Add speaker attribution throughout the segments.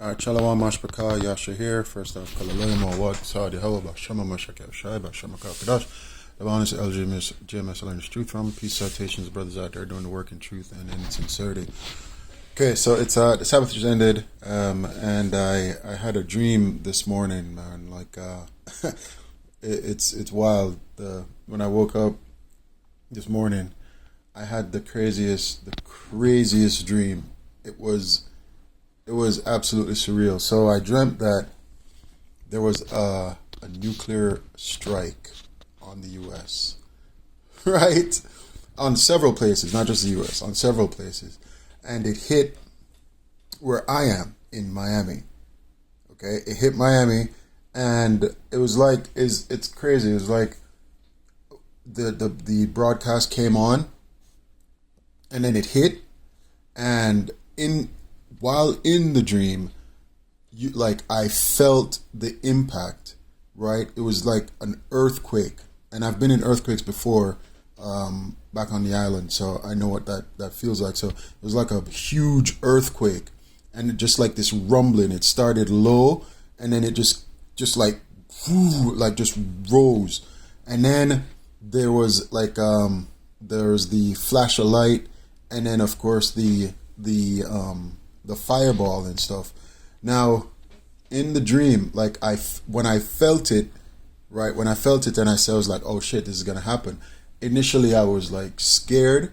Speaker 1: Shalom Mashpaka Yasha here. First off, Kalalay Mawad Saudi Hawaba Shama Mashaka Shaiba Shama Kadash. The honest LGMS learning truth from. Peace, citations, brothers out there doing the work in truth and in sincerity. Okay, so it's the Sabbath just ended, and I had a dream this morning, man. Like it's wild. When I woke up this morning, I had the craziest dream. It was absolutely surreal. So I dreamt that there was a nuclear strike on the U.S., right? On several places, not just the U.S., on several places. And it hit where I am in Miami. Okay, it hit Miami, and it was like, it's crazy. It was like the broadcast came on, and then it hit, and while in the dream, I felt the impact, right? It was like an earthquake, and I've been in earthquakes before, back on the island, so I know what that feels like. So it was like a huge earthquake, and it just like this rumbling. It started low, and then it just like just rose, and then there was the flash of light, and then of course the fireball and stuff. Now, in the dream, when I felt it, and I was like, oh shit, this is gonna happen. Initially, I was like scared,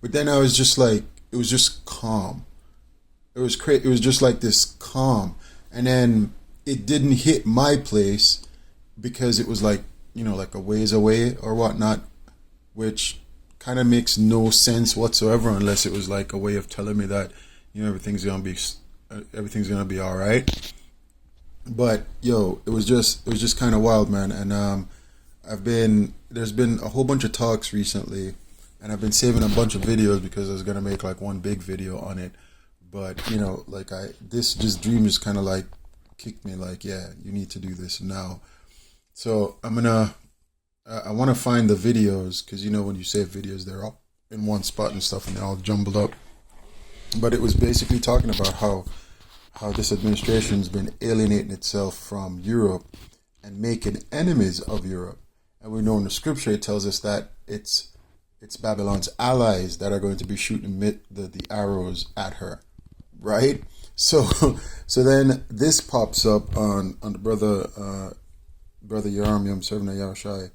Speaker 1: but then I was just like, it was just calm. It was It was just like this calm, and then it didn't hit my place because it was like, like a ways away or whatnot, which kind of makes no sense whatsoever unless it was like a way of telling me that everything's gonna be all right. But it was just kind of wild, man. And there's been a whole bunch of talks recently, and I've been saving a bunch of videos because I was gonna make like one big video on it. But this dream just kind of like kicked me, like, yeah, you need to do this now. So I want to find the videos, because when you save videos, they're all in one spot and stuff, and they're all jumbled up. But it was basically talking about how this administration's been alienating itself from Europe and making enemies of Europe. And we know in the scripture it tells us that it's Babylon's allies that are going to be shooting the arrows at her, right? So then this pops up on the brother Yaram Yom Serving Yahushai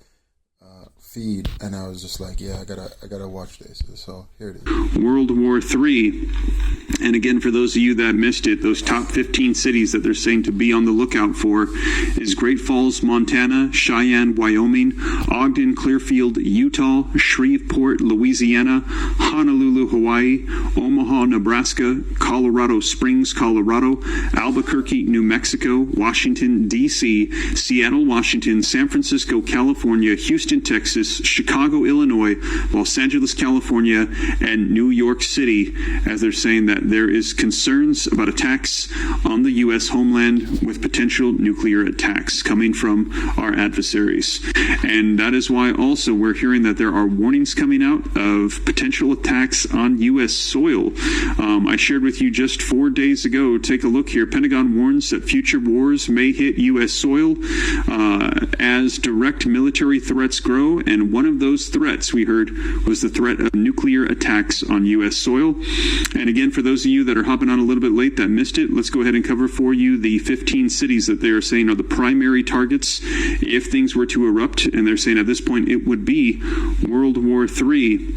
Speaker 1: feed, and I was just like, yeah, I gotta watch this. So here it is.
Speaker 2: World War III. And again, for those of you that missed it, those top 15 cities that they're saying to be on the lookout for is Great Falls, Montana, Cheyenne, Wyoming, Ogden, Clearfield, Utah, Shreveport, Louisiana, Honolulu, Hawaii, Omaha, Nebraska, Colorado Springs, Colorado, Albuquerque, New Mexico, Washington, D.C., Seattle, Washington, San Francisco, California, Houston, Texas, Chicago, Illinois, Los Angeles, California, and New York City, as they're saying that there is concerns about attacks on the U.S. homeland with potential nuclear attacks coming from our adversaries. And that is why also we're hearing that there are warnings coming out of potential attacks on U.S. soil. I shared with you just 4 days ago, take a look here, Pentagon warns that future wars may hit U.S. soil as direct military threats grow, and one of those threats we heard was the threat of nuclear attacks on U.S. soil. And again, for those of you that are hopping on a little bit late that missed it, let's go ahead and cover for you the 15 cities that they are saying are the primary targets if things were to erupt. And they're saying at this point it would be World War III.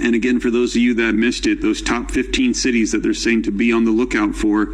Speaker 2: And again, for those of you that missed it, those top 15 cities that they're saying to be on the lookout for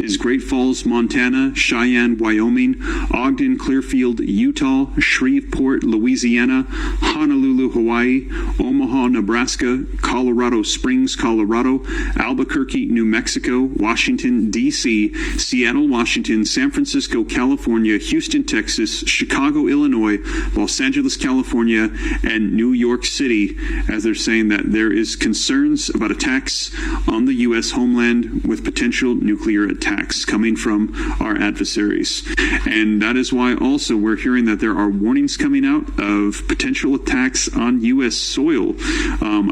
Speaker 2: is Great Falls, Montana, Cheyenne, Wyoming, Ogden, Clearfield, Utah, Shreveport, Louisiana, Honolulu, Hawaii, Omaha, Nebraska, Colorado Springs, Colorado, Albuquerque, New Mexico, Washington, D.C., Seattle, Washington, San Francisco, California, Houston, Texas, Chicago, Illinois, Los Angeles, California, and New York City, as they're saying that there is concerns about attacks on the U.S. homeland with potential nuclear attacks coming from our adversaries. And that is why also we're hearing that there are warnings coming out of potential attacks on U.S. soil.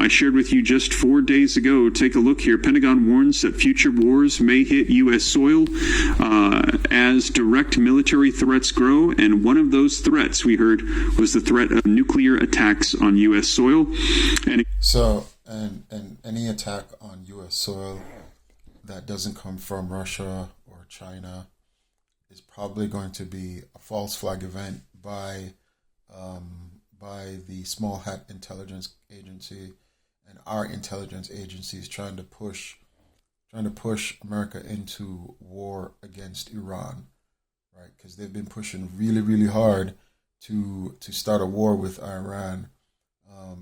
Speaker 2: I shared with you just 4 days ago, take a look here, Pentagon warns that future wars may hit U.S. soil as direct military threats grow, and one of those threats we heard was the threat of nuclear attacks on U.S. soil. And
Speaker 1: any attack on U.S. soil that doesn't come from Russia or China is probably going to be a false flag event by the small hat intelligence agency and our intelligence agencies trying to push America into war against Iran, right? Because they've been pushing really, really hard to start a war with Iran,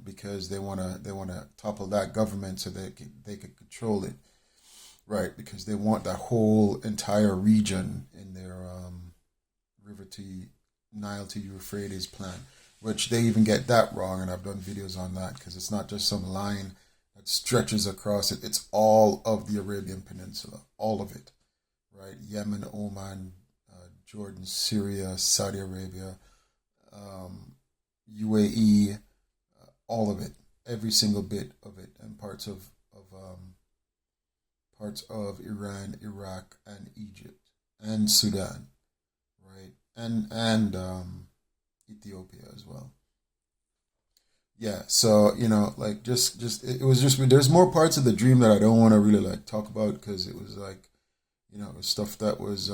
Speaker 1: because they wanna topple that government so they could control it, right? Because they want that whole entire region in their Nile to Euphrates plan, which they even get that wrong, and I've done videos on that, because it's not just some line that stretches across it. It's all of the Arabian Peninsula, all of it, right? Yemen, Oman, Jordan, Syria, Saudi Arabia, UAE, all of it, every single bit of it, and parts of Iran, Iraq, and Egypt, and Sudan, right, and Ethiopia as well. Yeah, so like just it was just, there's more parts of the dream that I don't want to really like talk about, because it was like, it was stuff that was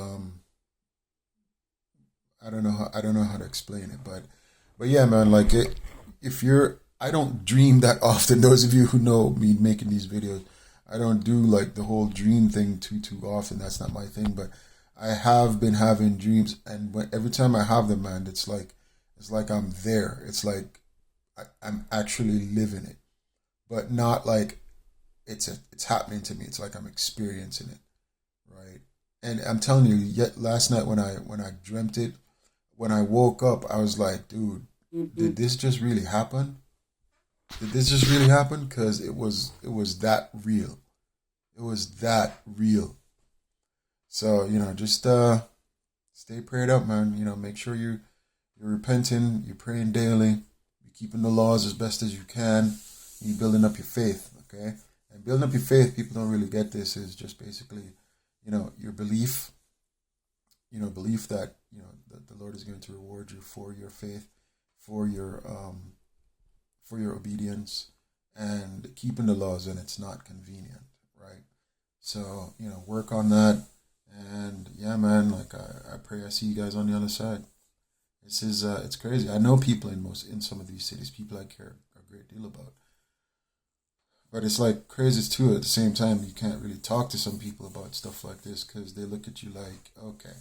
Speaker 1: I don't know how to explain it, but yeah, man, like I don't dream that often. Those of you who know me making these videos, I don't do like the whole dream thing too often. That's not my thing, but I have been having dreams, and every time I have them, man, it's like I'm there. It's like I'm actually living it, but not like it's happening to me. It's like I'm experiencing it, right? And I'm telling you, yet last night when I dreamt it, when I woke up, I was like, dude, did this just really happen? Did this just really happen? Because it was that real. It was that real. So, just stay prayed up, man. Make sure you're repenting, you're praying daily, you're keeping the laws as best as you can, you're building up your faith, okay? And building up your faith, people don't really get this, is just basically, your belief, belief that, that the Lord is going to reward you for your faith, for your obedience, and keeping the laws when it's not convenient, right? So, work on that. And yeah, man, like I pray I see you guys on the other side. This is it's crazy. I know people in some of these cities, people I care a great deal about. But it's like crazy too. At the same time, you can't really talk to some people about stuff like this, because they look at you like, okay,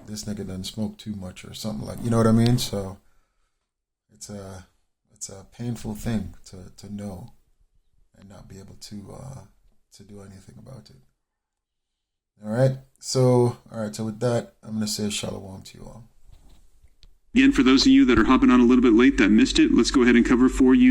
Speaker 1: this nigga doesn't smoke too much or something, like, you know what I mean? So it's a painful thing to know and not be able to do anything about it. All right. So with that, I'm going to say shalom to you all.
Speaker 2: Again, for those of you that are hopping on a little bit late that missed it, let's go ahead and cover for you